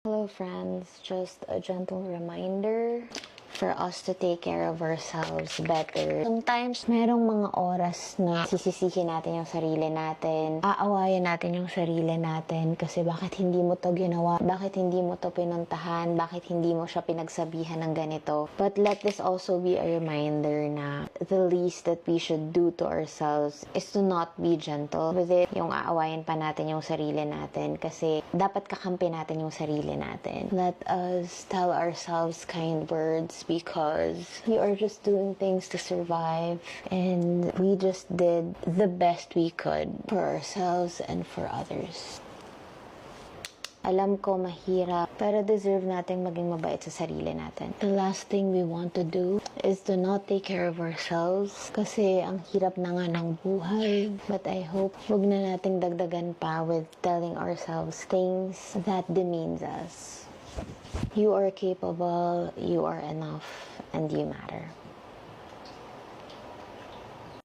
Hello friends, just a gentle reminder for us to take care of ourselves better. Sometimes, merong mga oras na sisisihin natin yung sarili natin, aawayan natin yung sarili natin kasi bakit hindi mo to ginawa, bakit hindi mo to pinuntahan, bakit hindi mo siya pinagsabihan ng ganito. But let this also be a reminder na the least that we should do to ourselves is to not be gentle with it. Yung aawayan pa natin yung sarili natin kasi dapat kakampi natin yung sarili natin. Let us tell ourselves kind words because we are just doing things to survive and we just did the best we could for ourselves and for others. Alam ko mahirap, pero deserve nating maging mabait sa sarili natin. The last thing we want to do is to not take care of ourselves kasi ang hirap na nga ng buhay. But I hope wag na nating dagdagan pa with telling ourselves things that demeans us. You are capable, you are enough, and you matter.